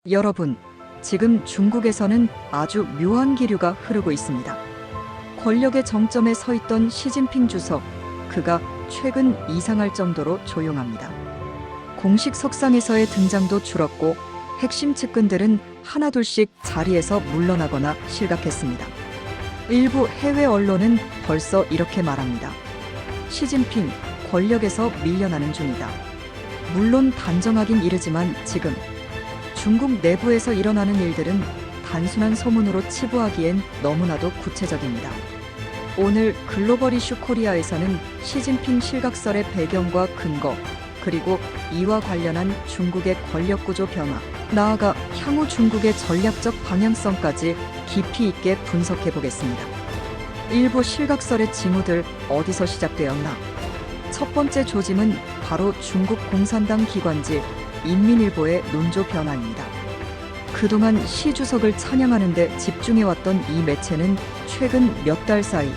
여러분, 지금 중국에서는 아주 묘한 기류가 흐르고 있습니다. 권력의 정점에 서 있던 시진핑 주석, 그가 최근 이상할 정도로 조용합니다. 공식 석상에서의 등장도 줄었고 핵심 측근들은 하나둘씩 자리에서 물러나거나 실각했습니다. 일부 해외 언론은 벌써 이렇게 말합니다. 시진핑, 권력에서 밀려나는 중이다. 물론 단정하긴 이르지만 지금 중국 내부에서 일어나는 일들은 단순한 소문으로 치부하기엔 너무나도 구체적입니다. 오늘 글로벌 이슈 코리아에서는 시진핑 실각설의 배경과 근거, 그리고 이와 관련한 중국의 권력구조 변화, 나아가 향후 중국의 전략적 방향성까지 깊이 있게 분석해 보겠습니다. 일부 실각설의 징후들 어디서 시작되었나? 첫 번째 조짐은 바로 중국 공산당 기관지 인민일보의 논조 변화입니다. 그동안 시 주석을 찬양하는 데 집중해왔던 이 매체는 최근 몇 달 사이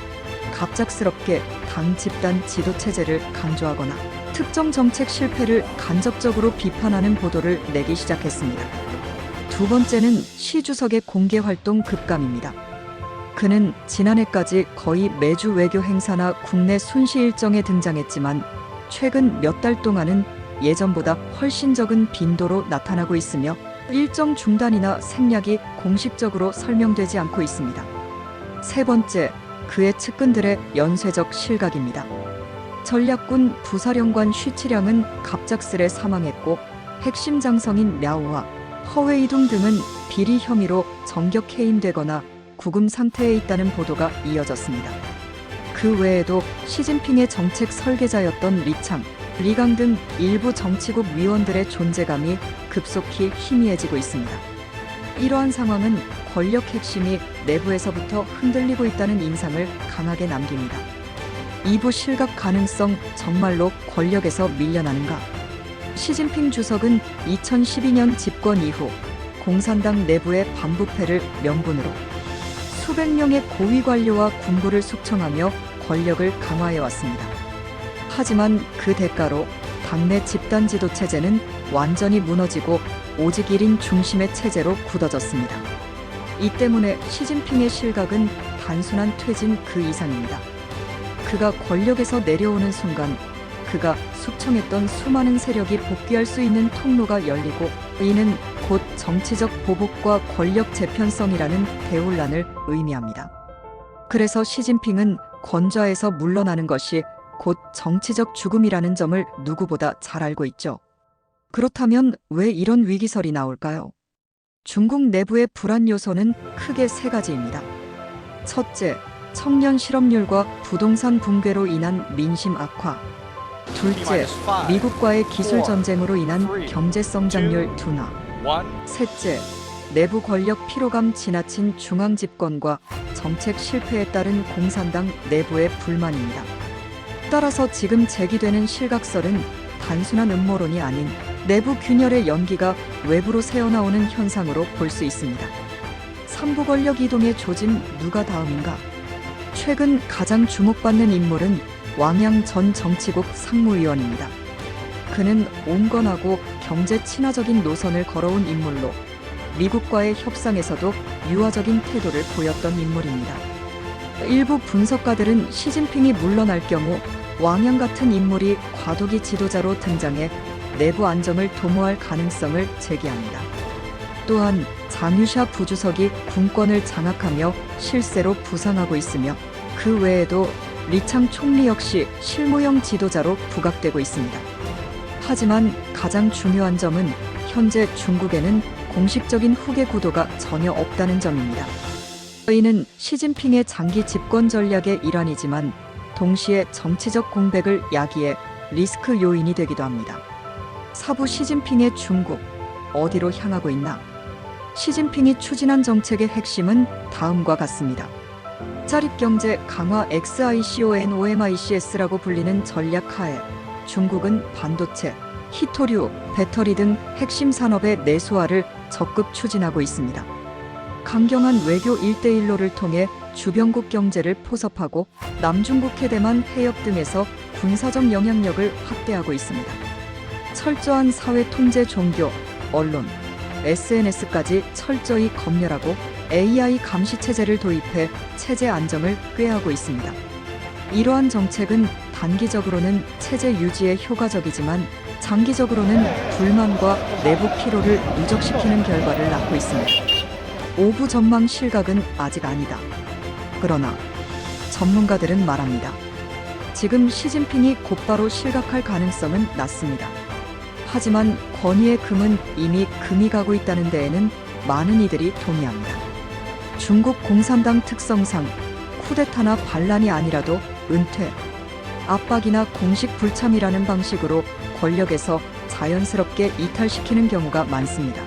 갑작스럽게 당 집단 지도체제를 강조하거나 특정 정책 실패를 간접적으로 비판하는 보도를 내기 시작했습니다. 두 번째는 시 주석의 공개 활동 급감입니다. 그는 지난해까지 거의 매주 외교 행사나 국내 순시 일정에 등장했지만 최근 몇 달 동안은 예전보다 훨씬 적은 빈도로 나타나고 있으며 일정 중단이나 생략이 공식적으로 설명되지 않고 있습니다. 세 번째, 그의 측근들의 연쇄적 실각입니다. 전략군 부사령관 쉬치량은 갑작스레 사망했고 핵심 장성인 랴오와 허웨이둥 등은 비리 혐의로 정격 해임되거나 구금 상태에 있다는 보도가 이어졌습니다. 그 외에도 시진핑의 정책 설계자였던 리창, 리강 등 일부 정치국 위원들의 존재감이 급속히 희미해지고 있습니다. 이러한 상황은 권력 핵심이 내부에서부터 흔들리고 있다는 인상을 강하게 남깁니다. 이부 실각 가능성 정말로 권력에서 밀려나는가? 시진핑 주석은 2012년 집권 이후 공산당 내부의 반부패를 명분으로 수백 명의 고위 관료와 군부를 숙청하며 권력을 강화해왔습니다. 하지만 그 대가로 당내 집단 지도 체제는 완전히 무너지고 오직 1인 중심의 체제로 굳어졌습니다. 이 때문에 시진핑의 실각은 단순한 퇴진 그 이상입니다. 그가 권력에서 내려오는 순간 그가 숙청했던 수많은 세력이 복귀할 수 있는 통로가 열리고 이는 곧 정치적 보복과 권력 재편성이라는 대혼란을 의미합니다. 그래서 시진핑은 권좌에서 물러나는 것이 곧 정치적 죽음이라는 점을 누구보다 잘 알고 있죠. 그렇다면 왜 이런 위기설이 나올까요? 중국 내부의 불안 요소는 크게 세 가지입니다. 첫째, 청년 실업률과 부동산 붕괴로 인한 민심 악화. 둘째, 미국과의 기술 전쟁으로 인한 경제 성장률 둔화. 셋째, 내부 권력 피로감 지나친 중앙 집권과 정책 실패에 따른 공산당 내부의 불만입니다. 따라서 지금 제기되는 실각설은 단순한 음모론이 아닌 내부 균열의 연기가 외부로 새어나오는 현상으로 볼 수 있습니다. 삼부 권력 이동의 조짐 누가 다음인가? 최근 가장 주목받는 인물은 왕양 전 정치국 상무위원입니다. 그는 온건하고 경제 친화적인 노선을 걸어온 인물로 미국과의 협상에서도 유화적인 태도를 보였던 인물입니다. 일부 분석가들은 시진핑이 물러날 경우 왕양 같은 인물이 과도기 지도자로 등장해 내부 안정을 도모할 가능성을 제기합니다. 또한 장유샤 부주석이 군권을 장악하며 실세로 부상하고 있으며 그 외에도 리창 총리 역시 실무형 지도자로 부각되고 있습니다. 하지만 가장 중요한 점은 현재 중국에는 공식적인 후계 구도가 전혀 없다는 점입니다. 이는 시진핑의 장기 집권 전략의 일환이지만 동시에 정치적 공백을 야기해 리스크 요인이 되기도 합니다. 사부 시진핑의 중국, 어디로 향하고 있나? 시진핑이 추진한 정책의 핵심은 다음과 같습니다. 짜립경제 강화 XICONOMICS라고 불리는 전략 하에 중국은 반도체, 히토류, 배터리 등 핵심 산업의 내수화를 적극 추진하고 있습니다. 강경한 외교 1대1로를 통해 주변국 경제를 포섭하고 남중국 해대만 해협 등에서 군사적 영향력을 확대하고 있습니다. 철저한 사회 통제 종교, 언론, SNS까지 철저히 검열하고 AI 감시 체제를 도입해 체제 안정을 꾀하고 있습니다. 이러한 정책은 단기적으로는 체제 유지에 효과적이지만 장기적으로는 불만과 내부 피로를 누적시키는 결과를 낳고 있습니다. 오부 전망 실각은 아직 아니다. 그러나 전문가들은 말합니다. 지금 시진핑이 곧바로 실각할 가능성은 낮습니다. 하지만 권위의 금은 이미 금이 가고 있다는 데에는 많은 이들이 동의합니다. 중국 공산당 특성상 쿠데타나 반란이 아니라도 은퇴, 압박이나 공식 불참이라는 방식으로 권력에서 자연스럽게 이탈시키는 경우가 많습니다.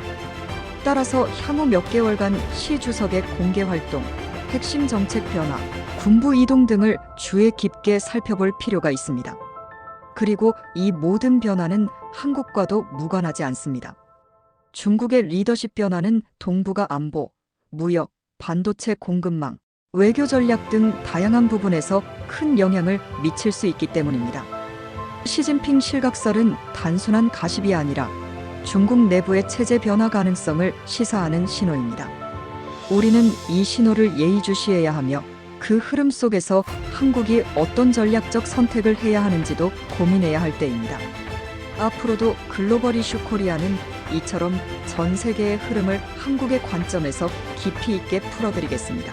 따라서 향후 몇 개월간 시 주석의 공개 활동, 핵심 정책 변화, 군부 이동 등을 주의 깊게 살펴볼 필요가 있습니다. 그리고 이 모든 변화는 한국과도 무관하지 않습니다. 중국의 리더십 변화는 동북아 안보, 무역, 반도체 공급망, 외교 전략 등 다양한 부분에서 큰 영향을 미칠 수 있기 때문입니다. 시진핑 실각설은 단순한 가십이 아니라 중국 내부의 체제 변화 가능성을 시사하는 신호입니다. 우리는 이 신호를 예의주시해야 하며 그 흐름 속에서 한국이 어떤 전략적 선택을 해야 하는지도 고민해야 할 때입니다. 앞으로도 글로벌 이슈 코리아는 이처럼 전 세계의 흐름을 한국의 관점에서 깊이 있게 풀어드리겠습니다.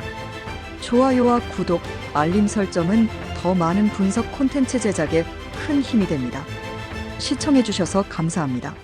좋아요와 구독, 알림 설정은 더 많은 분석 콘텐츠 제작에 큰 힘이 됩니다. 시청해주셔서 감사합니다.